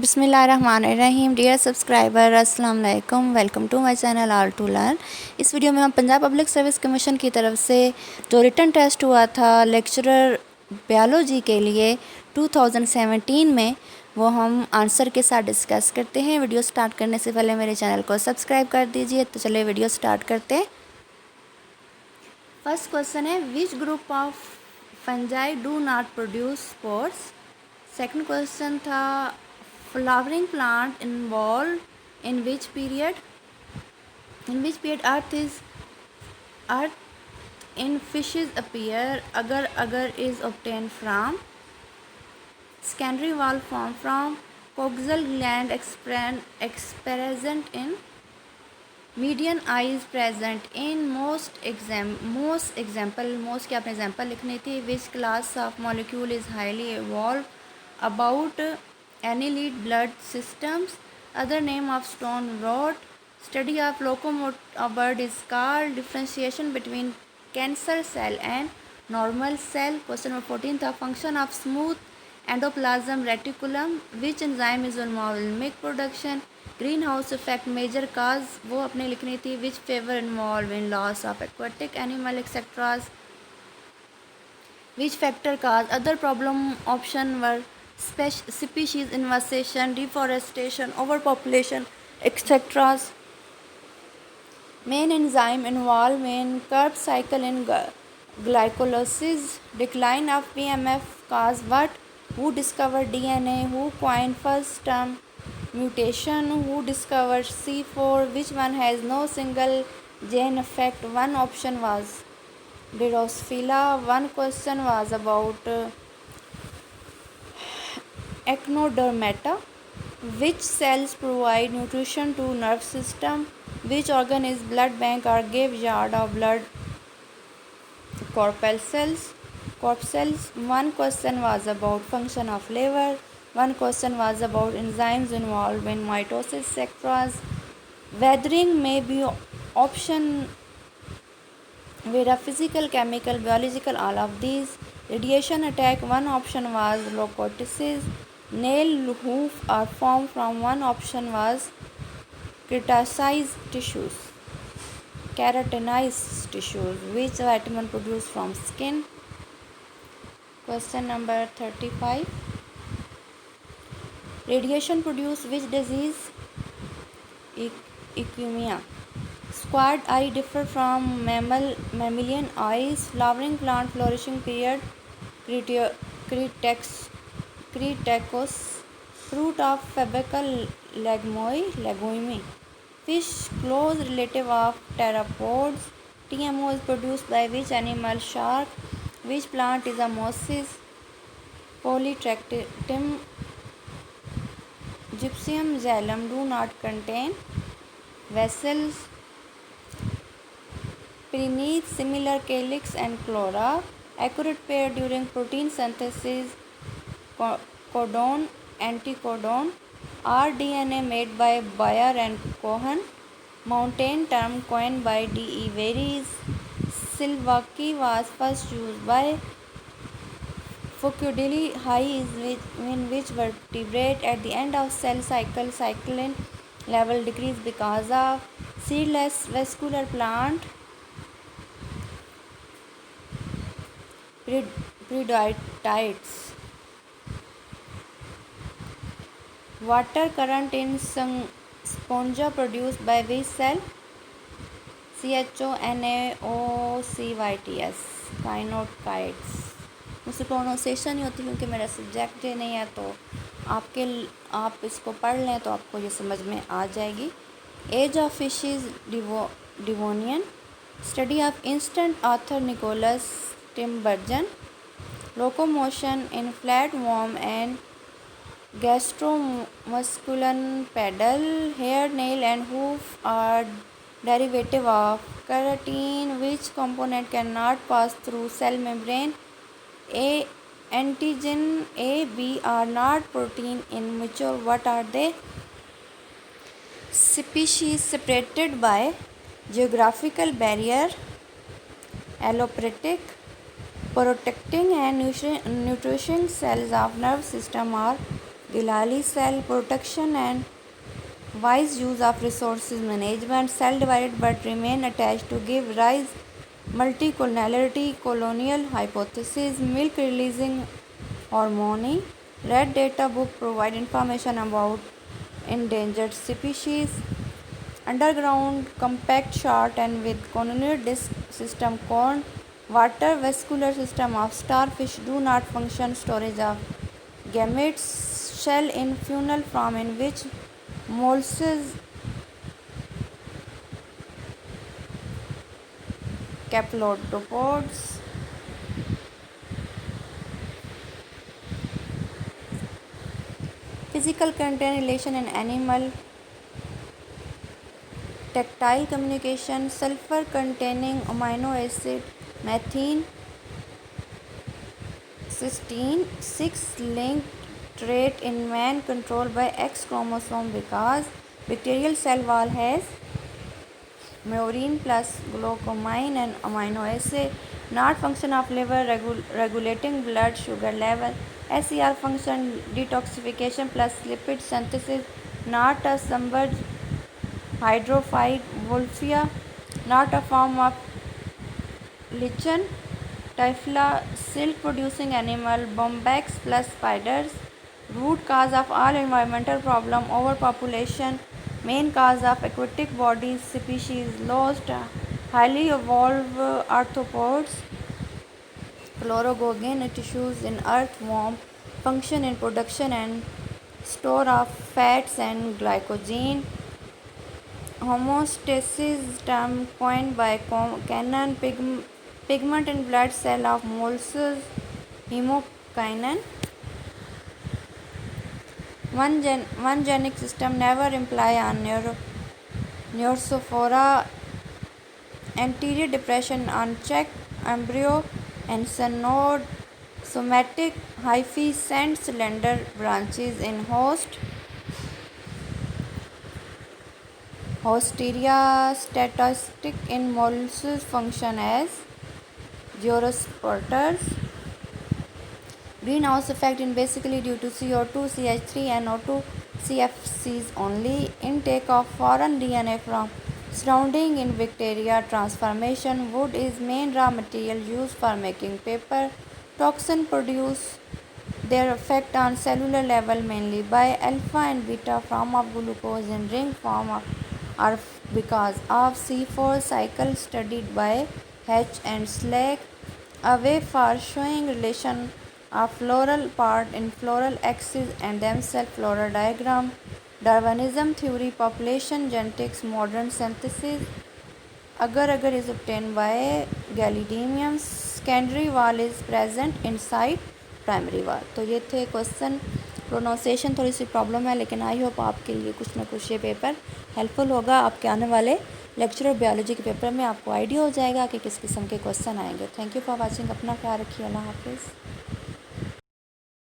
बिस्मिल्लाहिर्रहमानिर्रहीम। Dear subscriber, अस्सलाम वालेकुम। Welcome to my channel all to learn. इस वीडियो में हम पंजाब पब्लिक सर्विस कमीशन की तरफ से जो रिटन टेस्ट हुआ था लेक्चरर बायोलॉजी के लिए 2017 में, वो हम आंसर के साथ डिस्कस करते हैं। वीडियो स्टार्ट करने से पहले मेरे चैनल को सब्सक्राइब कर दीजिए। तो चलिए वीडियो स्टार्ट करते हैं। फर्स्ट क्वेश्चन है, which group of fungi do not produce spores. Second question था, flowering plant involved in which period earth in fishes appear. Agar is obtained from secondary wall formed from coxal gland present in median eye is present in most के आपने example लिखनी थी. which class of molecule is highly evolved about annelid blood systems. Other name of stone rot. Study of locomotor bird is called. Differentiation between cancer cell and normal cell. Question number 14 था, function of smooth endoplasm reticulum. Which enzyme is involved in milk production. Greenhouse effect major cause वो अपने लिखनी थी. which favor involved in loss of aquatic animal etc. which factor cause other problem option were species invasion, deforestation, overpopulation etc. Main enzyme involved in Krebs cycle in glycolysis. Decline of PMF cause what. Who discovered DNA. Who coined first term mutation. Who discovered C4. Which one has no single gene effect. One option was Drosophila. One question was about echinodermata. Which cells provide nutrition to nerve system. Which organ is blood bank or graveyard of blood. Corpuscle cells. One question was about function of liver. One question was about enzymes involved in mitosis etc. Weathering may be option where physical, chemical, biological, all of these. Radiation attack. One option was leukocytosis. Nail hoof are formed from. One option was keratinized tissues. Which vitamin produced from skin. Question number 35. Radiation produced which disease. Leukemia. Squid eye differ from mammalian eyes. Flowering plant flourishing period Cretaceous. Fruit of fabaceous legume. Fish close relative of pteropods. TMO is produced by which animal. Shark. Which plant is a mosses. Polytrichum. Gypsum xylem do not contain vessels. Pineath similar calyx and chlora. Accurate pair during protein synthesis. Codon anticodon. rDNA made by Bayer and Cohen. Mountain term coined by D.E. Varies. Silvaki was first used by Foucault. High is in which vertebrate at the end of cell cycle. Cyclin level decrease because of seedless vascular plant. Predotites. Water current in spongia produced by which cell. CHONAOCYTS. Kynocytes. मुझसे pronunciation नहीं होती क्योंकि मेरा subject ये नहीं है, तो आप इसको पढ़ लें तो आपको ये समझ में आ जाएगी. Age of fishes Devonian. Study of instinct author Nikolaas Tinbergen. Locomotion in flat worm and gastromuscular pedal. Hair, nail and hoof are derivative of keratin. Which component cannot pass through cell membrane. Antigen A, B are not protein in mature. What are they? Species separated by geographical barrier. Allopatric. Protecting and nutrition cells of nerve system are Gilali cell protection and wise use of resources management. Cell divided but remain attached to give rise multicolonality colonial hypothesis. Milk releasing hormone. Red data book provide information about endangered species. Underground compact short and with colonial disc system called water vascular system of starfish do not function. Storage of gametes. Shell in funnel from in which molluscs cephalopods. Physical content relation in animal. Tactile communication. Sulfur containing amino acid methane cysteine 6 linked trait in man controlled by X chromosome because bacterial cell wall has murine plus glucomine and amino acid. Not function of liver regulating blood sugar level. SCR function detoxification plus lipid synthesis. Not a submerged hydrophyte. Wolffia. Not a form of lichen. Typhla silk producing animal. Bombyx plus spiders. Root cause of all environmental problem overpopulation. Main cause of aquatic bodies species lost. Highly evolved arthropods. Chlorogogen tissues in earthworm function in production and store of fats and glycogen. Homeostasis term coined by Cannon. Pigment in blood cell of molluscs. Hemokinin. One genic system never imply on Neursophora. Anterior depression unchecked embryo and synod. Somatic hyphae send slender branches in host. Hosteria statistic in molluscs function as geosporters. Greenhouse effect in basically due to CO2, CH3, and O2, CFCs only. Intake of foreign DNA from surrounding in bacteria transformation. Wood is main raw material used for making paper. Toxin produce their effect on cellular level mainly by alpha and beta form of glucose in ring form of are because of C4 cycle studied by H and Slack. A way for showing relation of floral part in floral axis and themselves floral diagram. Darwinism theory population genetics modern synthesis. Agar is obtained by Gallidemium. Secondary wall is present inside primary वाल. तो ये थे question. Pronunciation थोड़ी सी problem है लेकिन I hope आपके लिए कुछ ना कुछ ये पेपर हेल्पफुल होगा. आपके आने वाले लेक्चर ऑफ बायोलॉजी के पेपर में आपको आइडिया हो जाएगा कि किस किस्म के क्वेश्चन आएंगे. Thank you for watching. अपना ख्याल रखिए. अल्लाह हाफिज़.